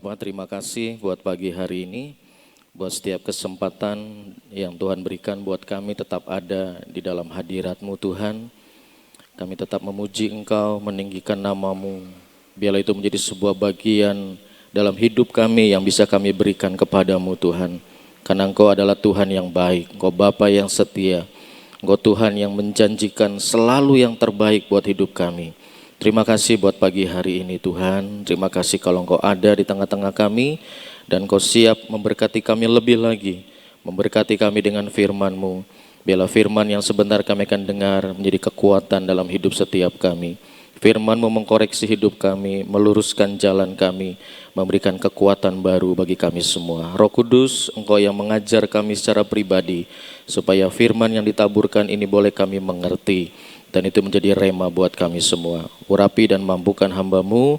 Bapak, terima kasih buat pagi hari ini, buat setiap kesempatan yang Tuhan berikan buat kami tetap ada di dalam hadirat-Mu Tuhan. Kami tetap memuji Engkau, meninggikan nama-Mu. Biarlah itu menjadi sebuah bagian dalam hidup kami yang bisa kami berikan kepadamu Tuhan. Karena Engkau adalah Tuhan yang baik, Engkau Bapa yang setia, Engkau Tuhan yang menjanjikan selalu yang terbaik buat hidup kami. Terima kasih buat pagi hari ini Tuhan. Terima kasih kalau Engkau ada di tengah-tengah kami dan Engkau siap memberkati kami lebih lagi. Memberkati kami dengan firman-Mu. Biarlah firman yang sebentar kami akan dengar menjadi kekuatan dalam hidup setiap kami. Firman-Mu mengkoreksi hidup kami, meluruskan jalan kami, memberikan kekuatan baru bagi kami semua. Roh Kudus, Engkau yang mengajar kami secara pribadi, supaya firman yang ditaburkan ini boleh kami mengerti. Dan itu menjadi rema buat kami semua. Urapi dan mampukan hamba-Mu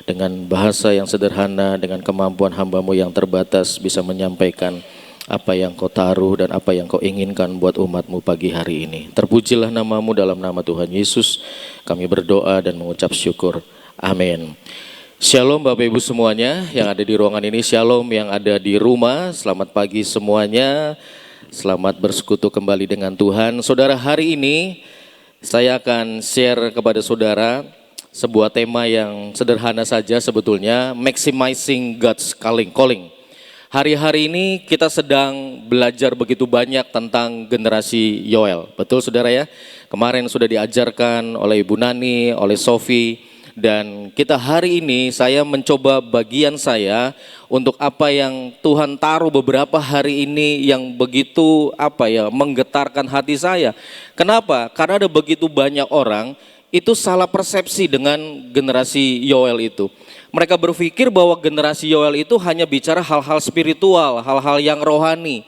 dengan bahasa yang sederhana, dengan kemampuan hamba-Mu yang terbatas bisa menyampaikan apa yang Kau taruh dan apa yang Kau inginkan buat umat-Mu pagi hari ini. Terpujilah nama-Mu dalam nama Tuhan Yesus. Kami berdoa dan mengucap syukur. Amin. Shalom Bapak Ibu semuanya yang ada di ruangan ini. Shalom yang ada di rumah. Selamat pagi semuanya. Selamat bersekutu kembali dengan Tuhan. Saudara, hari ini saya akan share kepada saudara sebuah tema yang sederhana saja sebetulnya, maximizing God's calling. Hari-hari ini kita sedang belajar begitu banyak tentang generasi Yoel. Betul saudara ya? Kemarin sudah diajarkan oleh Ibu Nani, oleh Sofi. Dan kita hari ini saya mencoba bagian saya untuk apa yang Tuhan taruh beberapa hari ini yang begitu menggetarkan hati saya. Kenapa? Karena ada begitu banyak orang itu salah persepsi dengan generasi Yoel itu. Mereka berpikir bahwa generasi Yoel itu hanya bicara hal-hal spiritual, hal-hal yang rohani.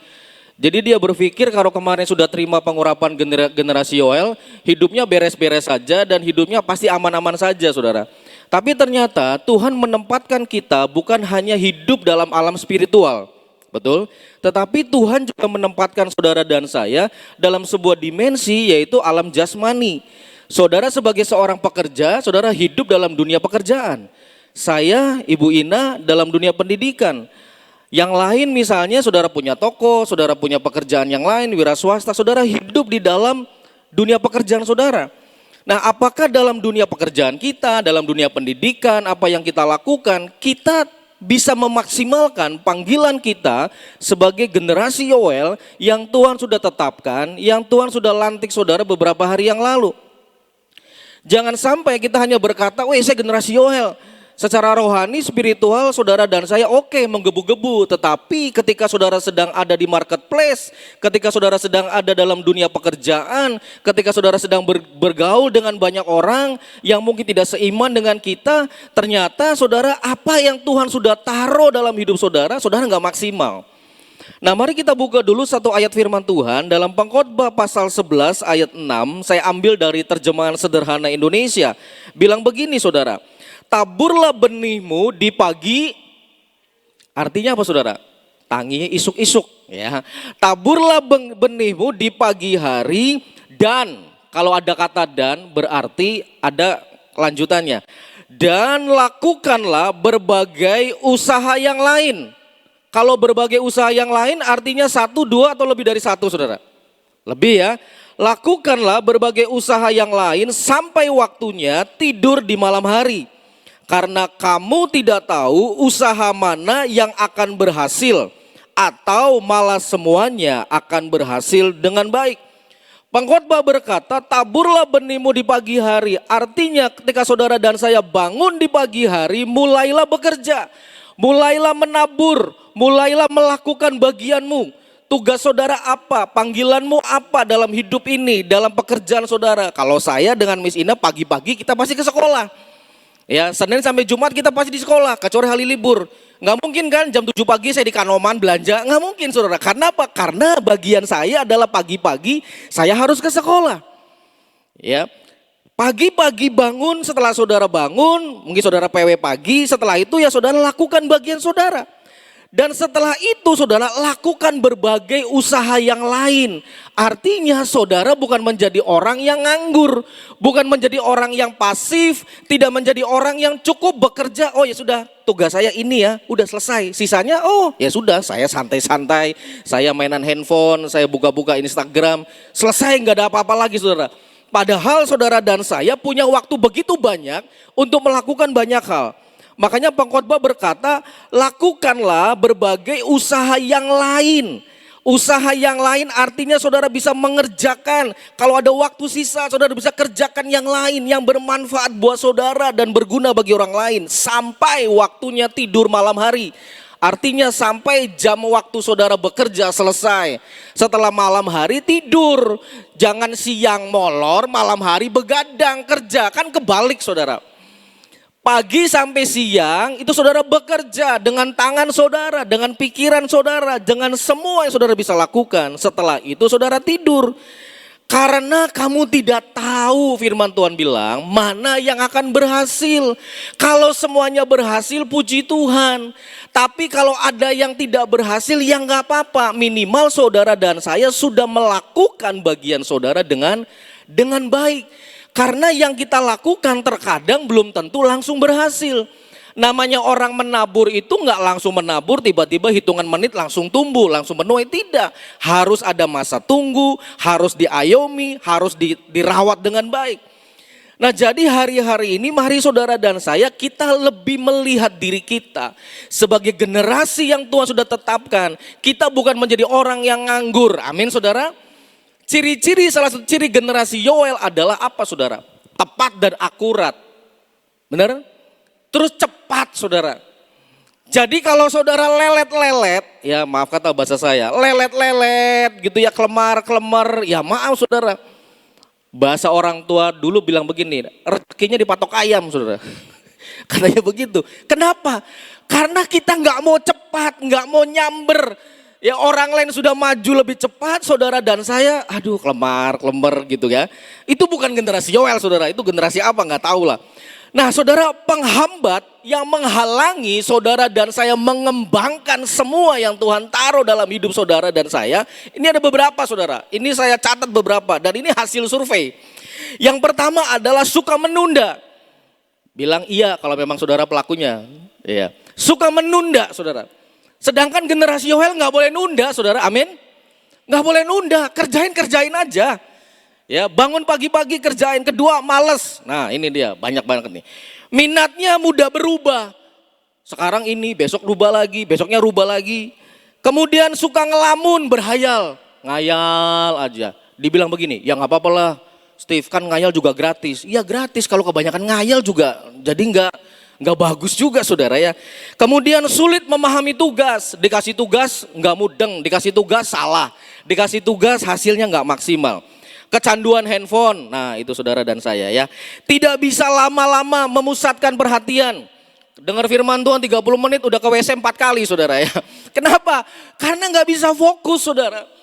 Jadi dia berpikir kalau kemarin sudah terima pengurapan generasi Yoel, hidupnya beres-beres saja dan hidupnya pasti aman-aman saja saudara. Tapi ternyata Tuhan menempatkan kita bukan hanya hidup dalam alam spiritual, betul? Tetapi Tuhan juga menempatkan saudara dan saya dalam sebuah dimensi yaitu alam jasmani. Saudara sebagai seorang pekerja, saudara hidup dalam dunia pekerjaan. Saya, Ibu Ina dalam dunia pendidikan. Yang lain misalnya saudara punya toko, saudara punya pekerjaan yang lain, wira swasta, saudara hidup di dalam dunia pekerjaan saudara. Nah, apakah dalam dunia pekerjaan kita, dalam dunia pendidikan, apa yang kita lakukan, kita bisa memaksimalkan panggilan kita sebagai generasi Yoel yang Tuhan sudah tetapkan, yang Tuhan sudah lantik saudara beberapa hari yang lalu. Jangan sampai kita hanya berkata, saya generasi Yoel. Secara rohani, spiritual, saudara dan saya menggebu-gebu. Tetapi ketika saudara sedang ada di marketplace, ketika saudara sedang ada dalam dunia pekerjaan, ketika saudara sedang bergaul dengan banyak orang yang mungkin tidak seiman dengan kita, ternyata saudara apa yang Tuhan sudah taruh dalam hidup saudara, saudara nggak maksimal. Nah, mari kita buka dulu satu ayat firman Tuhan dalam Pengkhotbah pasal 11 ayat 6. Saya ambil dari terjemahan sederhana Indonesia. Bilang begini saudara. Taburlah benihmu di pagi, artinya apa saudara? Tanginya isuk-isuk ya. Taburlah benihmu di pagi hari dan, kalau ada kata dan berarti ada lanjutannya. Dan lakukanlah berbagai usaha yang lain. Kalau berbagai usaha yang lain artinya 1, 2 atau lebih dari 1 saudara? Lebih ya. Lakukanlah berbagai usaha yang lain sampai waktunya tidur di malam hari. Karena kamu tidak tahu usaha mana yang akan berhasil atau malah semuanya akan berhasil dengan baik. Pengkhotbah berkata, taburlah benihmu di pagi hari. Artinya ketika saudara dan saya bangun di pagi hari, mulailah bekerja, mulailah menabur, mulailah melakukan bagianmu. Tugas saudara apa? Panggilanmu apa dalam hidup ini, dalam pekerjaan saudara? Kalau saya dengan Miss Ina pagi-pagi kita pasti ke sekolah. Ya, Senin sampai Jumat kita pasti di sekolah, kecuali hari libur. Nggak mungkin kan jam 7 pagi saya di Kanoman belanja, nggak mungkin saudara. Karena apa? Karena bagian saya adalah pagi-pagi saya harus ke sekolah. Ya, pagi-pagi bangun, setelah saudara bangun, mungkin saudara PW pagi, setelah itu ya saudara lakukan bagian saudara. Dan setelah itu saudara lakukan berbagai usaha yang lain. Artinya saudara bukan menjadi orang yang nganggur. Bukan menjadi orang yang pasif. Tidak menjadi orang yang cukup bekerja. Oh ya sudah, tugas saya ini ya, udah selesai. Sisanya oh ya sudah, saya santai-santai. Saya mainan handphone, saya buka-buka Instagram. Selesai, gak ada apa-apa lagi saudara. Padahal saudara dan saya punya waktu begitu banyak untuk melakukan banyak hal. Makanya pengkhotbah berkata, lakukanlah berbagai usaha yang lain. Usaha yang lain artinya saudara bisa mengerjakan. Kalau ada waktu sisa, saudara bisa kerjakan yang lain yang bermanfaat buat saudara dan berguna bagi orang lain. Sampai waktunya tidur malam hari. Artinya sampai jam waktu saudara bekerja selesai. Setelah malam hari tidur. Jangan siang molor, malam hari begadang kerja. Kan kebalik saudara. Pagi sampai siang itu saudara bekerja dengan tangan saudara, dengan pikiran saudara, dengan semua yang saudara bisa lakukan. Setelah itu saudara tidur. Karena kamu tidak tahu, firman Tuhan bilang, mana yang akan berhasil. Kalau semuanya berhasil, puji Tuhan. Tapi kalau ada yang tidak berhasil, ya nggak apa-apa. Minimal saudara dan saya sudah melakukan bagian saudara dengan baik. Karena yang kita lakukan terkadang belum tentu langsung berhasil. Namanya orang menabur itu nggak langsung menabur, tiba-tiba hitungan menit langsung tumbuh, langsung menuai. Tidak. Harus ada masa tunggu, harus diayomi, harus dirawat dengan baik. Nah jadi hari-hari ini mari saudara dan saya kita lebih melihat diri kita sebagai generasi yang Tuhan sudah tetapkan. Kita bukan menjadi orang yang nganggur, amin saudara. Ciri-ciri salah satu ciri generasi Yoel adalah apa saudara? Tepat dan akurat. Benar? Terus cepat saudara. Jadi kalau saudara lelet-lelet, ya maaf kata bahasa saya, lelet-lelet gitu ya, kelemar-kelemar, ya maaf saudara. Bahasa orang tua dulu bilang begini, rezekinya dipatok ayam saudara. Katanya begitu. Kenapa? Karena kita nggak mau cepat, nggak mau nyamber. Ya orang lain sudah maju lebih cepat, saudara dan saya, aduh kelemar gitu ya. Itu bukan generasi Yoel saudara, itu generasi apa nggak tahu lah. Nah saudara, penghambat yang menghalangi saudara dan saya mengembangkan semua yang Tuhan taruh dalam hidup saudara dan saya. Ini ada beberapa saudara, ini saya catat beberapa dan ini hasil survei. Yang pertama adalah suka menunda. Bilang iya kalau memang saudara pelakunya. Iya. Suka menunda saudara. Sedangkan generasi Yoel nggak boleh nunda, saudara, amin. Nggak boleh nunda, kerjain aja. Ya, bangun pagi-pagi kerjain. Kedua, males. Nah, ini dia banyak banget nih. Minatnya mudah berubah. Sekarang ini, besok rubah lagi, besoknya rubah lagi. Kemudian suka ngelamun, berhayal, ngayal aja. Dibilang begini, ya nggak apa-apa lah, Steve kan ngayal juga gratis. Iya gratis, kalau kebanyakan ngayal juga, jadi nggak bagus juga saudara ya. Kemudian sulit memahami tugas, dikasih tugas nggak mudeng, dikasih tugas salah, dikasih tugas hasilnya nggak maksimal. Kecanduan handphone, nah itu saudara dan saya ya. Tidak bisa lama-lama memusatkan perhatian. Dengar firman Tuhan 30 menit udah ke WC 4 kali saudara ya. Kenapa? Karena nggak bisa fokus saudara.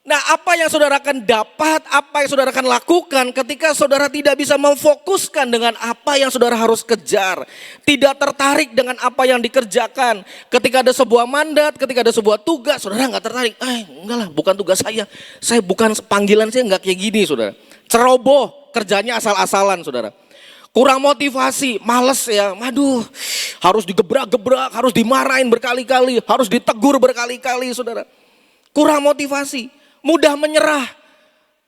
Nah apa yang saudara akan dapat, apa yang saudara akan lakukan ketika saudara tidak bisa memfokuskan dengan apa yang saudara harus kejar. Tidak tertarik dengan apa yang dikerjakan. Ketika ada sebuah mandat, ketika ada sebuah tugas, saudara nggak tertarik. Enggak lah bukan tugas saya bukan panggilan saya nggak kayak gini saudara. Ceroboh, kerjanya asal-asalan saudara. Kurang motivasi, males ya, aduh harus digebrak-gebrak, harus dimarahin berkali-kali, harus ditegur berkali-kali saudara. Kurang motivasi. Mudah menyerah.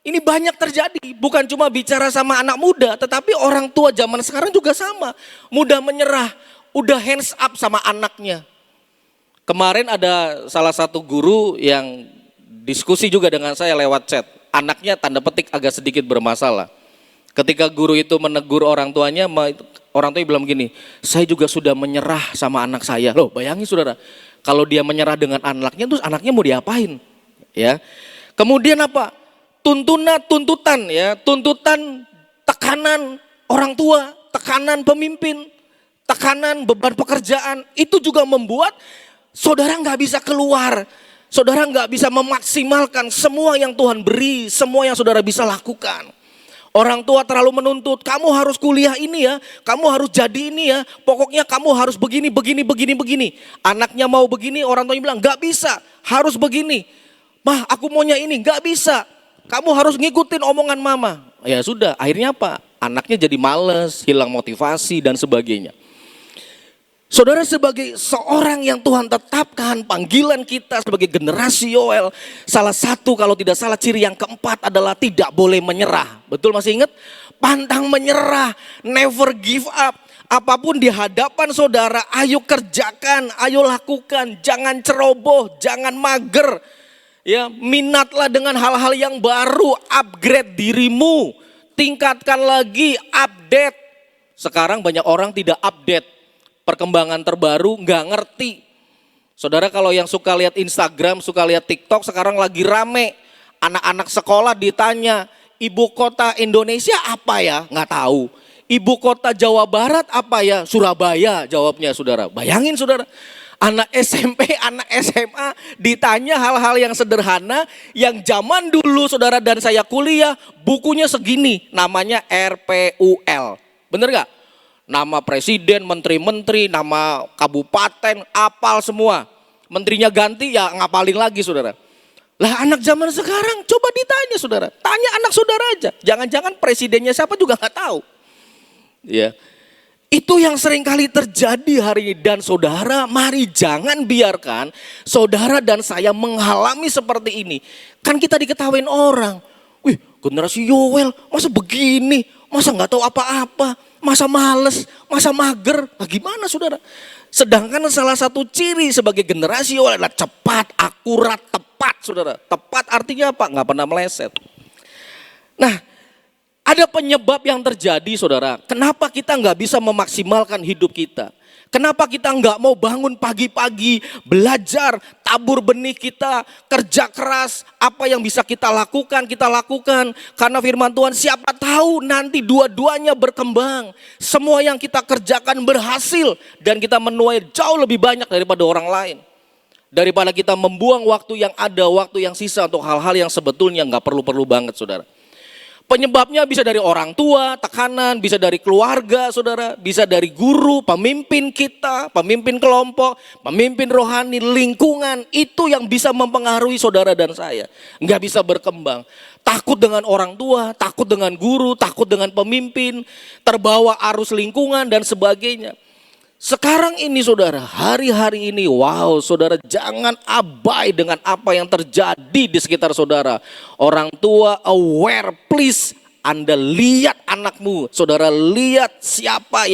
Ini banyak terjadi, bukan cuma bicara sama anak muda, tetapi orang tua zaman sekarang juga sama. Mudah menyerah, udah hands up sama anaknya. Kemarin ada salah satu guru yang diskusi juga dengan saya lewat chat. Anaknya tanda petik agak sedikit bermasalah. Ketika guru itu menegur orang tuanya, orang tuanya bilang begini, saya juga sudah menyerah sama anak saya. Loh bayangin saudara, kalau dia menyerah dengan anaknya, terus anaknya mau diapain? Ya. Kemudian apa? Tuntutan ya, tuntutan tekanan orang tua, tekanan pemimpin, tekanan beban pekerjaan. Itu juga membuat saudara nggak bisa keluar. Saudara nggak bisa memaksimalkan semua yang Tuhan beri, semua yang saudara bisa lakukan. Orang tua terlalu menuntut, kamu harus kuliah ini ya, kamu harus jadi ini ya, pokoknya kamu harus begini, begini, begini, begini. Anaknya mau begini, orang tuanya bilang gak bisa, harus begini. Mah aku maunya ini, gak bisa, kamu harus ngikutin omongan mama. Ya sudah, akhirnya apa? Anaknya jadi males, hilang motivasi dan sebagainya. Saudara, sebagai seorang yang Tuhan tetapkan panggilan kita sebagai generasi Yoel, salah satu kalau tidak salah ciri yang keempat adalah tidak boleh menyerah. Betul, masih ingat? Pantang menyerah, never give up. Apapun di hadapan saudara, ayo kerjakan, ayo lakukan, jangan ceroboh, jangan mager. Ya, minatlah dengan hal-hal yang baru, upgrade dirimu, tingkatkan lagi, update. Sekarang banyak orang tidak update. Perkembangan terbaru nggak ngerti. Saudara, kalau yang suka lihat Instagram, suka lihat TikTok, sekarang lagi rame. Anak-anak sekolah ditanya, ibu kota Indonesia apa ya? Nggak tahu. Ibu kota Jawa Barat apa ya? Surabaya jawabnya, saudara. Bayangin saudara, anak SMP, anak SMA ditanya hal-hal yang sederhana yang zaman dulu saudara dan saya kuliah bukunya segini, namanya RPUL. Bener gak? Nama presiden, menteri-menteri, nama kabupaten, apal semua. Menterinya ganti ya ngapalin lagi saudara. Lah anak zaman sekarang coba ditanya saudara. Tanya anak saudara aja. Jangan-jangan presidennya siapa juga gak tahu. Ya, itu yang sering kali terjadi hari ini. Dan saudara, mari jangan biarkan saudara dan saya mengalami seperti ini. Kan kita diketawain orang. Wih, generasi Yoel masa begini, masa gak tahu apa-apa. Masa males, masa mager, nah gimana saudara? Sedangkan salah satu ciri sebagai generasi Yoel adalah cepat, akurat, tepat saudara. Tepat artinya apa? Nggak pernah meleset. Nah, ada penyebab yang terjadi saudara. Kenapa kita nggak bisa memaksimalkan hidup kita? Kenapa kita nggak mau bangun pagi-pagi, belajar, tabur benih kita, kerja keras, apa yang bisa kita lakukan. Karena firman Tuhan, siapa tahu nanti dua-duanya berkembang. Semua yang kita kerjakan berhasil dan kita menuai jauh lebih banyak daripada orang lain. Daripada kita membuang waktu yang ada, waktu yang sisa untuk hal-hal yang sebetulnya nggak perlu-perlu banget saudara. Penyebabnya bisa dari orang tua, tekanan, bisa dari keluarga saudara, bisa dari guru, pemimpin kita, pemimpin kelompok, pemimpin rohani, lingkungan. Itu yang bisa mempengaruhi saudara dan saya. Nggak bisa berkembang. Takut dengan orang tua, takut dengan guru, takut dengan pemimpin, terbawa arus lingkungan dan sebagainya. Sekarang ini saudara, hari-hari ini, wow saudara, jangan abai dengan apa yang terjadi di sekitar saudara. Orang tua aware, please. Anda lihat anakmu, saudara lihat apa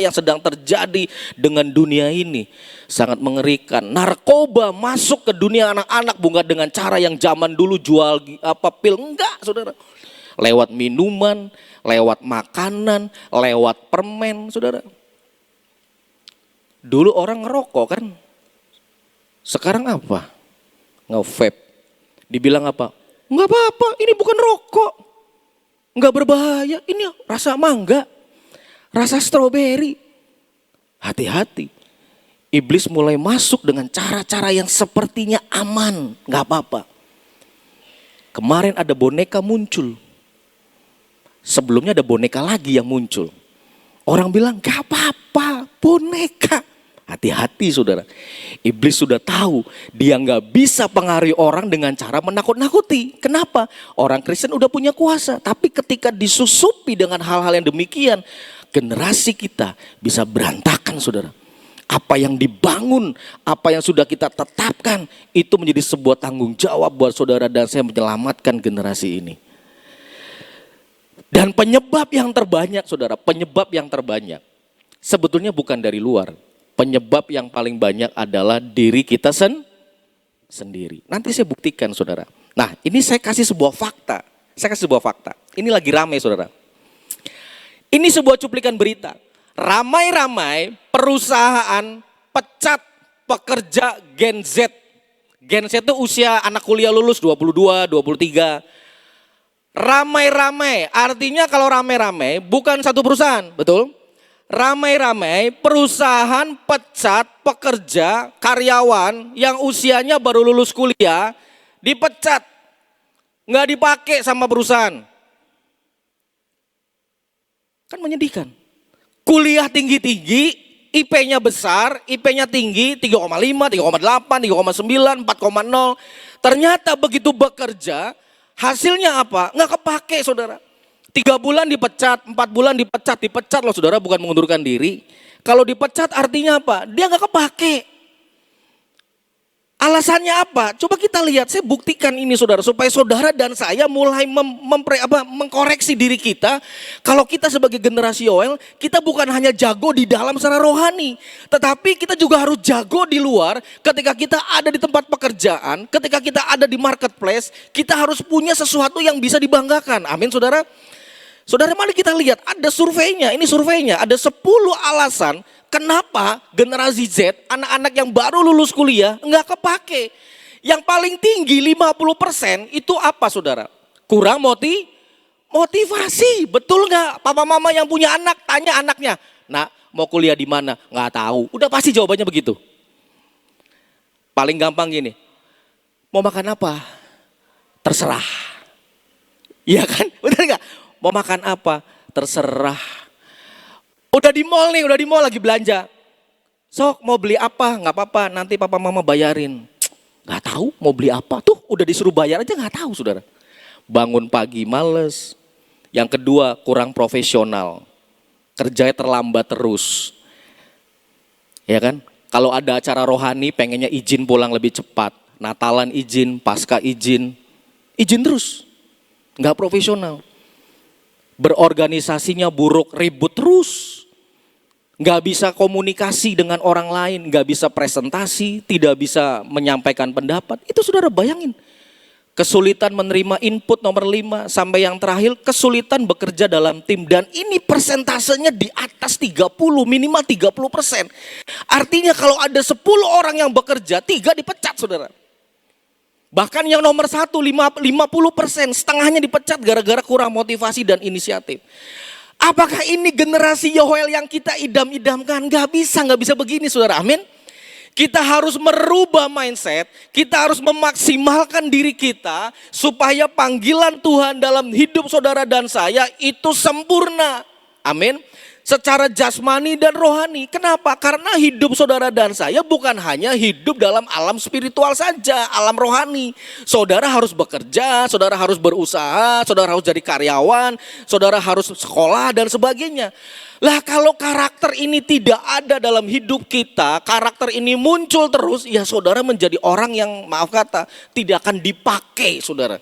yang sedang terjadi dengan dunia ini. Sangat mengerikan. Narkoba masuk ke dunia anak-anak bukan dengan cara yang zaman dulu jual pil, enggak saudara. Lewat minuman, lewat makanan, lewat permen saudara. Dulu orang ngerokok kan, sekarang apa? Nge-vape. Dibilang apa? Enggak apa-apa, ini bukan rokok. Enggak berbahaya, ini rasa mangga, rasa stroberi. Hati-hati, iblis mulai masuk dengan cara-cara yang sepertinya aman, enggak apa-apa. Kemarin ada boneka muncul, sebelumnya ada boneka lagi yang muncul. Orang bilang enggak apa-apa, boneka. Hati-hati saudara, iblis sudah tahu dia nggak bisa pengaruhi orang dengan cara menakut-nakuti. Kenapa? Orang Kristen udah punya kuasa, tapi ketika disusupi dengan hal-hal yang demikian, generasi kita bisa berantakan saudara. Apa yang dibangun, apa yang sudah kita tetapkan, itu menjadi sebuah tanggung jawab buat saudara dan saya menyelamatkan generasi ini. Dan penyebab yang terbanyak saudara, penyebab yang terbanyak sebetulnya bukan dari luar. Penyebab yang paling banyak adalah diri kita sendiri. Nanti saya buktikan saudara. Nah ini saya kasih sebuah fakta. Ini lagi ramai saudara. Ini sebuah cuplikan berita. Ramai-ramai perusahaan pecat pekerja Gen Z. Gen Z itu usia anak kuliah lulus 22, 23. Ramai-ramai, artinya kalau ramai-ramai bukan satu perusahaan, betul? Ramai-ramai perusahaan pecat pekerja karyawan yang usianya baru lulus kuliah, dipecat, nggak dipakai sama perusahaan. Kan menyedihkan. Kuliah tinggi-tinggi, IP-nya besar, IP-nya tinggi, 3,5, 3,8, 3,9, 4,0. Ternyata begitu bekerja, hasilnya apa? Nggak kepake saudara. 3 bulan dipecat, 4 bulan dipecat loh saudara, bukan mengundurkan diri. Kalau dipecat artinya apa? Dia nggak kepake. Alasannya apa? Coba kita lihat, saya buktikan ini saudara, supaya saudara dan saya mulai mengkoreksi diri kita. Kalau kita sebagai generasi Yoel, kita bukan hanya jago di dalam secara rohani, tetapi kita juga harus jago di luar. Ketika kita ada di tempat pekerjaan, ketika kita ada di marketplace, kita harus punya sesuatu yang bisa dibanggakan. Amin saudara. Saudara, mari kita lihat, ada surveinya, ini surveinya, ada 10 alasan kenapa generasi Z, anak-anak yang baru lulus kuliah, nggak kepake. Yang paling tinggi 50% itu apa saudara? Kurang motivasi, betul nggak? Papa mama yang punya anak, tanya anaknya, nak mau kuliah di mana? Nggak tahu, udah pasti jawabannya begitu. Paling gampang gini, mau makan apa? Terserah. Iya kan, benar nggak? Mau makan apa? Terserah. Udah di mall lagi belanja. Sok mau beli apa? Nggak apa-apa, nanti papa mama bayarin. Nggak tahu mau beli apa, tuh udah disuruh bayar aja nggak tahu saudara. Bangun pagi males. Yang kedua kurang profesional. Kerjanya terlambat terus. Ya kan? Kalau ada acara rohani pengennya izin pulang lebih cepat. Natalan izin, Paskah izin terus. Nggak profesional. Berorganisasinya buruk, ribut terus. Nggak bisa komunikasi dengan orang lain, nggak bisa presentasi, tidak bisa menyampaikan pendapat. Itu saudara bayangin. Kesulitan menerima input nomor 5, sampai yang terakhir kesulitan bekerja dalam tim. Dan ini persentasenya di atas 30, minimal 30%. Artinya kalau ada 10 orang yang bekerja, 3 dipecat saudara. Bahkan yang nomor 1, 50%, setengahnya dipecat gara-gara kurang motivasi dan inisiatif. Apakah ini generasi Yoel yang kita idam-idamkan? Gak bisa begini saudara, amin. Kita harus merubah mindset, kita harus memaksimalkan diri kita supaya panggilan Tuhan dalam hidup saudara dan saya itu sempurna, amin. Secara jasmani dan rohani. Kenapa? Karena hidup saudara dan saya bukan hanya hidup dalam alam spiritual saja, alam rohani. Saudara harus bekerja, saudara harus berusaha, saudara harus jadi karyawan, saudara harus sekolah dan sebagainya. Lah kalau karakter ini tidak ada dalam hidup kita, karakter ini muncul terus, ya saudara menjadi orang yang maaf kata tidak akan dipakai saudara.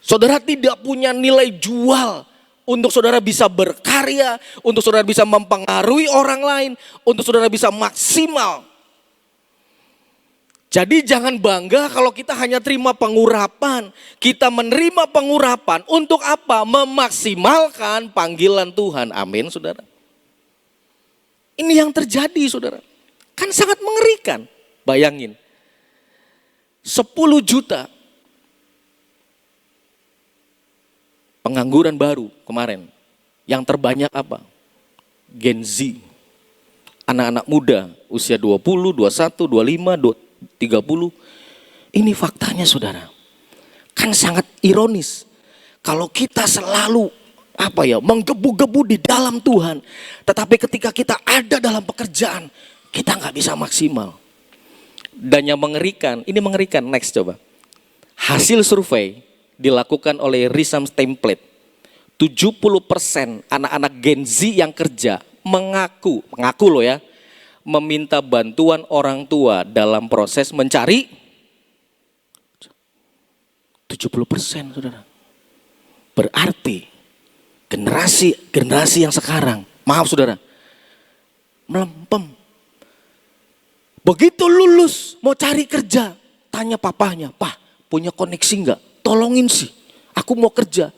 Saudara tidak punya nilai jual. Untuk saudara bisa berkarya, untuk saudara bisa mempengaruhi orang lain, untuk saudara bisa maksimal. Jadi jangan bangga kalau kita hanya terima pengurapan. Kita menerima pengurapan untuk apa? Memaksimalkan panggilan Tuhan. Amin saudara. Ini yang terjadi saudara. Kan sangat mengerikan. Bayangin. 10 juta. Pengangguran baru kemarin. Yang terbanyak apa? Gen Z. Anak-anak muda usia 20, 21, 25, 30. Ini faktanya saudara. Kan sangat ironis. Kalau kita selalu menggebu-gebu di dalam Tuhan. Tetapi ketika kita ada dalam pekerjaan, kita gak bisa maksimal. Dan yang mengerikan, ini mengerikan, next coba. Hasil survei dilakukan oleh Research Template. 70% anak-anak Gen Z yang kerja mengaku loh ya, meminta bantuan orang tua dalam proses mencari 70% saudara. Berarti generasi yang sekarang, maaf saudara, melempem. Begitu lulus mau cari kerja, tanya papahnya, "Pak, punya koneksi enggak? Tolongin sih, aku mau kerja."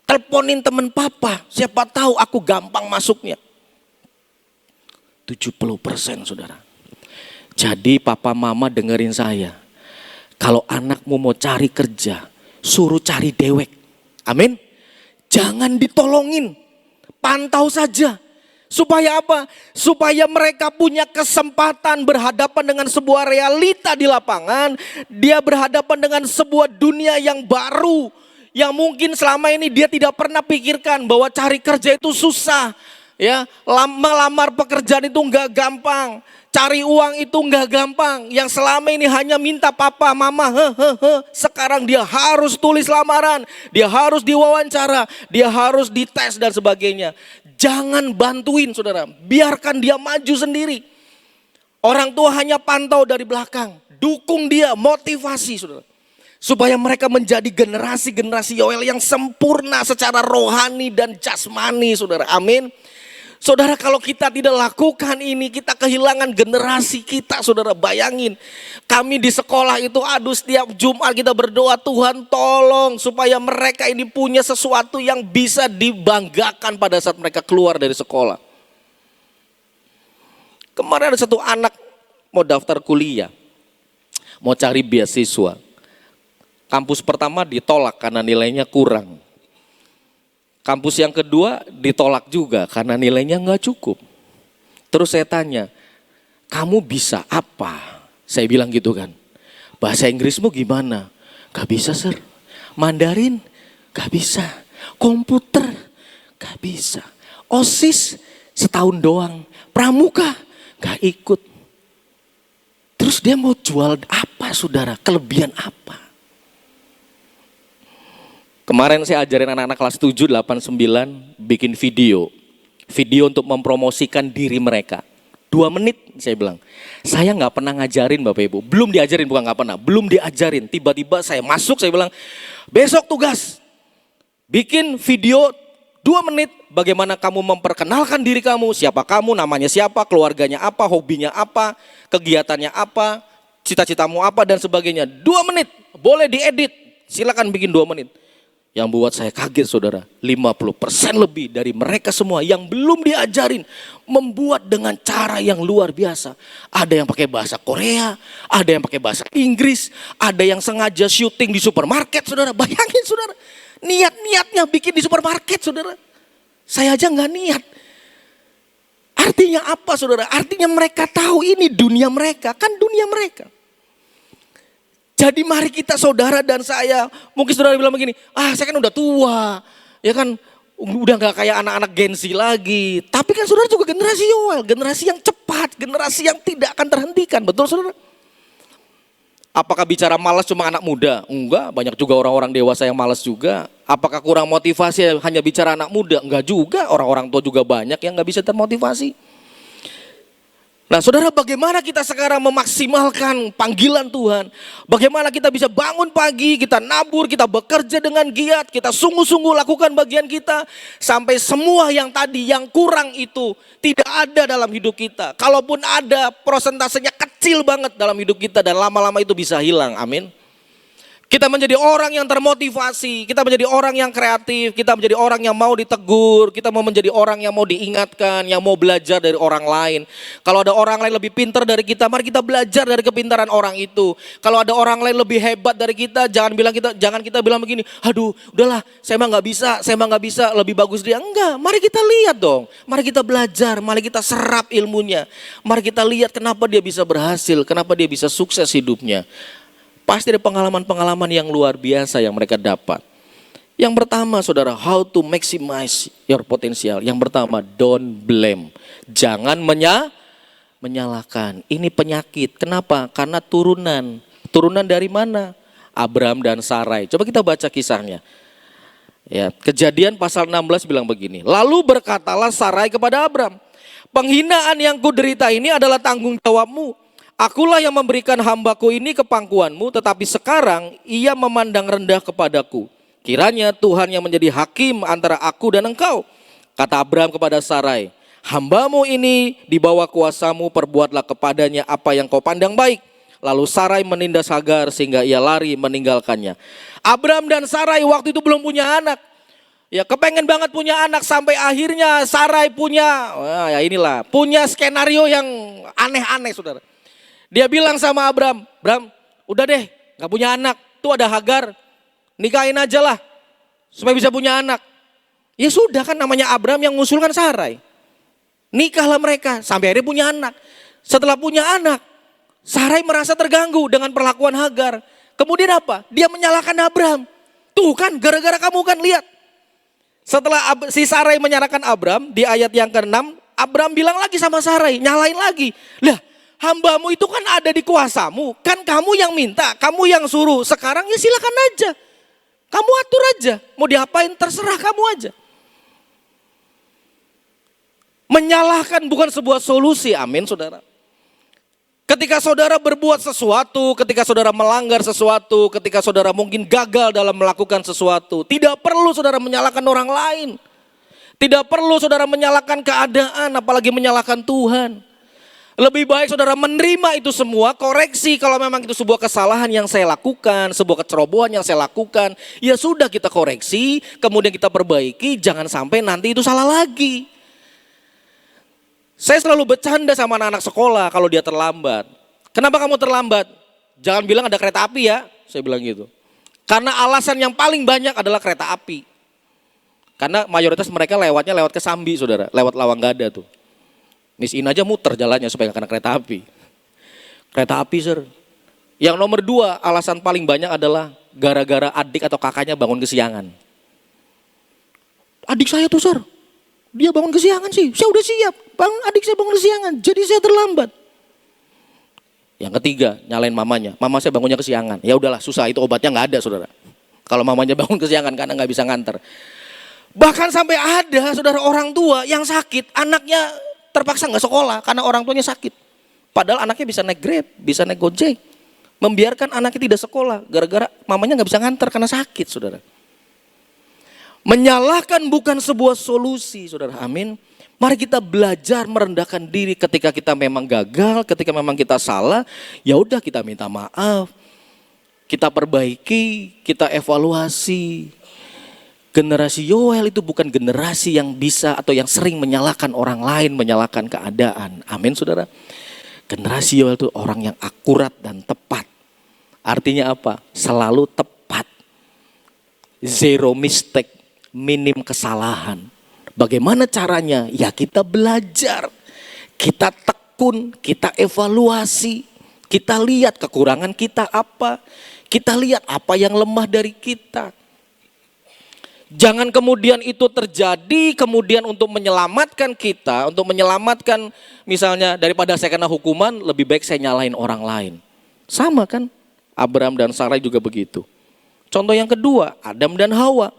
Teleponin teman papa, siapa tahu aku gampang masuknya. 70% saudara. Jadi papa mama dengerin saya. Kalau anakmu mau cari kerja, suruh cari dewek. Amin. Jangan ditolongin, pantau saja. Supaya apa? Supaya mereka punya kesempatan berhadapan dengan sebuah realita di lapangan. Dia berhadapan dengan sebuah dunia yang baru, yang mungkin selama ini dia tidak pernah pikirkan bahwa cari kerja itu susah. Ya, melamar pekerjaan itu enggak gampang. Cari uang itu enggak gampang. Yang selama ini hanya minta papa, mama, sekarang dia harus tulis lamaran, dia harus diwawancara, dia harus dites dan sebagainya. Jangan bantuin saudara, biarkan dia maju sendiri. Orang tua hanya pantau dari belakang, dukung dia, motivasi saudara. Supaya mereka menjadi generasi-generasi Yoel yang sempurna secara rohani dan jasmani saudara, amin. Saudara, kalau kita tidak lakukan ini, kita kehilangan generasi kita saudara. Bayangin, kami di sekolah itu setiap Jumat kita berdoa, Tuhan tolong supaya mereka ini punya sesuatu yang bisa dibanggakan pada saat mereka keluar dari sekolah. Kemarin ada satu anak mau daftar kuliah, mau cari beasiswa. Kampus pertama ditolak karena nilainya kurang. Kampus yang kedua ditolak juga karena nilainya nggak cukup. Terus saya tanya, kamu bisa apa? Saya bilang gitu kan. Bahasa Inggrismu gimana? Gak bisa sir. Mandarin? Gak bisa. Komputer? Gak bisa. OSIS setahun doang. Pramuka? Gak ikut. Terus dia mau jual apa saudara? Kelebihan apa? Kemarin saya ajarin anak-anak kelas 7, 8, 9 bikin video. Video untuk mempromosikan diri mereka. 2 menit saya bilang. Saya gak pernah ngajarin Bapak Ibu. Belum diajarin, bukan gak pernah. Belum diajarin. Tiba-tiba saya masuk, saya bilang, besok tugas. Bikin video 2 menit bagaimana kamu memperkenalkan diri kamu, siapa kamu, namanya siapa, keluarganya apa, hobinya apa, kegiatannya apa, cita-citamu apa dan sebagainya. 2 menit, boleh diedit, silakan bikin 2 menit. Yang buat saya kaget saudara, 50% lebih dari mereka semua yang belum diajarin membuat dengan cara yang luar biasa. Ada yang pakai bahasa Korea, ada yang pakai bahasa Inggris, ada yang sengaja syuting di supermarket saudara. Bayangin saudara, niat-niatnya bikin di supermarket saudara. Saya aja gak niat. Artinya apa saudara? Artinya mereka tahu ini dunia mereka, kan dunia mereka. Jadi mari kita saudara dan saya, mungkin saudara bilang begini, saya kan udah tua, ya kan udah gak kayak anak-anak Gen Z lagi. Tapi kan saudara juga generasi Yoel, generasi yang cepat, generasi yang tidak akan terhentikan, betul saudara? Apakah bicara malas cuma anak muda? Enggak, banyak juga orang-orang dewasa yang malas juga. Apakah kurang motivasi hanya bicara anak muda? Enggak juga, orang-orang tua juga banyak yang gak bisa termotivasi. Nah saudara, bagaimana kita sekarang memaksimalkan panggilan Tuhan? Bagaimana kita bisa bangun pagi, kita nabur, kita bekerja dengan giat, kita sungguh-sungguh lakukan bagian kita. Sampai semua yang tadi, yang kurang itu tidak ada dalam hidup kita. Kalaupun ada, prosentasenya kecil banget dalam hidup kita dan lama-lama itu bisa hilang, amin. Kita menjadi orang yang termotivasi, kita menjadi orang yang kreatif, kita menjadi orang yang mau ditegur, kita mau menjadi orang yang mau diingatkan, yang mau belajar dari orang lain. Kalau ada orang lain lebih pintar dari kita, mari kita belajar dari kepintaran orang itu. Kalau ada orang lain lebih hebat dari kita, jangan kita bilang begini, aduh udahlah saya mah nggak bisa, lebih bagus dia. Enggak, mari kita lihat dong, mari kita belajar, mari kita serap ilmunya. Mari kita lihat kenapa dia bisa berhasil, kenapa dia bisa sukses hidupnya. Pasti ada pengalaman-pengalaman yang luar biasa yang mereka dapat. Yang pertama saudara, how to maximize your potential. Yang pertama, don't blame. Jangan menyalahkan. Ini penyakit. Kenapa? Karena turunan. Turunan dari mana? Abraham dan Sarai. Coba kita baca kisahnya. Ya, Kejadian pasal 16 bilang begini. Lalu berkatalah Sarai kepada Abraham, penghinaan yang kuderita ini adalah tanggung jawabmu. Akulah yang memberikan hambaku ini ke pangkuanmu, tetapi sekarang ia memandang rendah kepadaku. Kiranya Tuhan yang menjadi hakim antara aku dan engkau. Kata Abraham kepada Sarai, hambamu ini di bawah kuasamu, perbuatlah kepadanya apa yang kau pandang baik. Lalu Sarai menindas Hagar sehingga ia lari meninggalkannya. Abraham dan Sarai waktu itu belum punya anak. Ya kepengen banget punya anak sampai akhirnya Sarai punya skenario yang aneh-aneh saudara. Dia bilang sama Abraham, udah deh gak punya anak, tuh ada Hagar, nikahin aja lah supaya bisa punya anak. Ya sudah kan, namanya Abraham yang mengusulkan Sarai. Nikahlah mereka sampai akhirnya punya anak. Setelah punya anak, Sarai merasa terganggu dengan perlakuan Hagar. Kemudian apa? Dia menyalahkan Abraham. Tuh kan, gara-gara kamu kan, lihat. Setelah si Sarai menyalahkan Abram, di ayat yang ke-6, Abram bilang lagi sama Sarai, nyalain lagi. Lah, hambamu itu kan ada di kuasamu, kan kamu yang minta, kamu yang suruh. Sekarang ya silakan aja. Kamu atur aja, mau diapain terserah kamu aja. Menyalahkan bukan sebuah solusi, amin saudara. Ketika saudara berbuat sesuatu, ketika saudara melanggar sesuatu, ketika saudara mungkin gagal dalam melakukan sesuatu, tidak perlu saudara menyalahkan orang lain. Tidak perlu saudara menyalahkan keadaan, apalagi menyalahkan Tuhan. Lebih baik saudara menerima itu semua, koreksi kalau memang itu sebuah kesalahan yang saya lakukan, sebuah kecerobohan yang saya lakukan. Ya sudah, kita koreksi, kemudian kita perbaiki, jangan sampai nanti itu salah lagi. Saya selalu bercanda sama anak-anak sekolah kalau dia terlambat. Kenapa kamu terlambat? Jangan bilang ada kereta api ya, saya bilang gitu. Karena alasan yang paling banyak adalah kereta api. Karena mayoritas mereka lewatnya lewat Kesambi saudara, lewat Lawanggada tuh. Miss In aja muter jalannya supaya gak kena kereta api. Kereta api sir. Yang nomor 2 alasan paling banyak adalah gara-gara adik atau kakaknya bangun kesiangan. Adik saya tuh sir, dia bangun kesiangan sih, saya udah siap. Adik saya bangun kesiangan, jadi saya terlambat. Yang ketiga, nyalain mamanya. Mama saya bangunnya kesiangan. Ya udahlah, susah, itu obatnya nggak ada, saudara. Kalau mamanya bangun kesiangan karena nggak bisa nganter. Bahkan sampai ada, saudara, orang tua yang sakit, anaknya terpaksa nggak sekolah karena orang tuanya sakit. Padahal anaknya bisa naik Grab, bisa naik Gojek. Membiarkan anaknya tidak sekolah, gara-gara mamanya nggak bisa nganter karena sakit, saudara. Menyalahkan bukan sebuah solusi, saudara. Amin. Mari kita belajar merendahkan diri ketika kita memang gagal, ketika memang kita salah, ya udah kita minta maaf. Kita perbaiki, kita evaluasi. Generasi Yoel itu bukan generasi yang bisa atau yang sering menyalahkan orang lain, menyalahkan keadaan. Amin saudara. Generasi Yoel itu orang yang akurat dan tepat. Artinya apa? Selalu tepat. Zero mistake, minim kesalahan. Bagaimana caranya? Ya kita belajar, kita tekun, kita evaluasi, kita lihat kekurangan kita apa, kita lihat apa yang lemah dari kita. Jangan kemudian itu terjadi, kemudian untuk menyelamatkan kita, untuk menyelamatkan misalnya daripada saya kena hukuman, lebih baik saya nyalahin orang lain. Sama kan? Abraham dan Sarai juga begitu. Contoh yang kedua, Adam dan Hawa.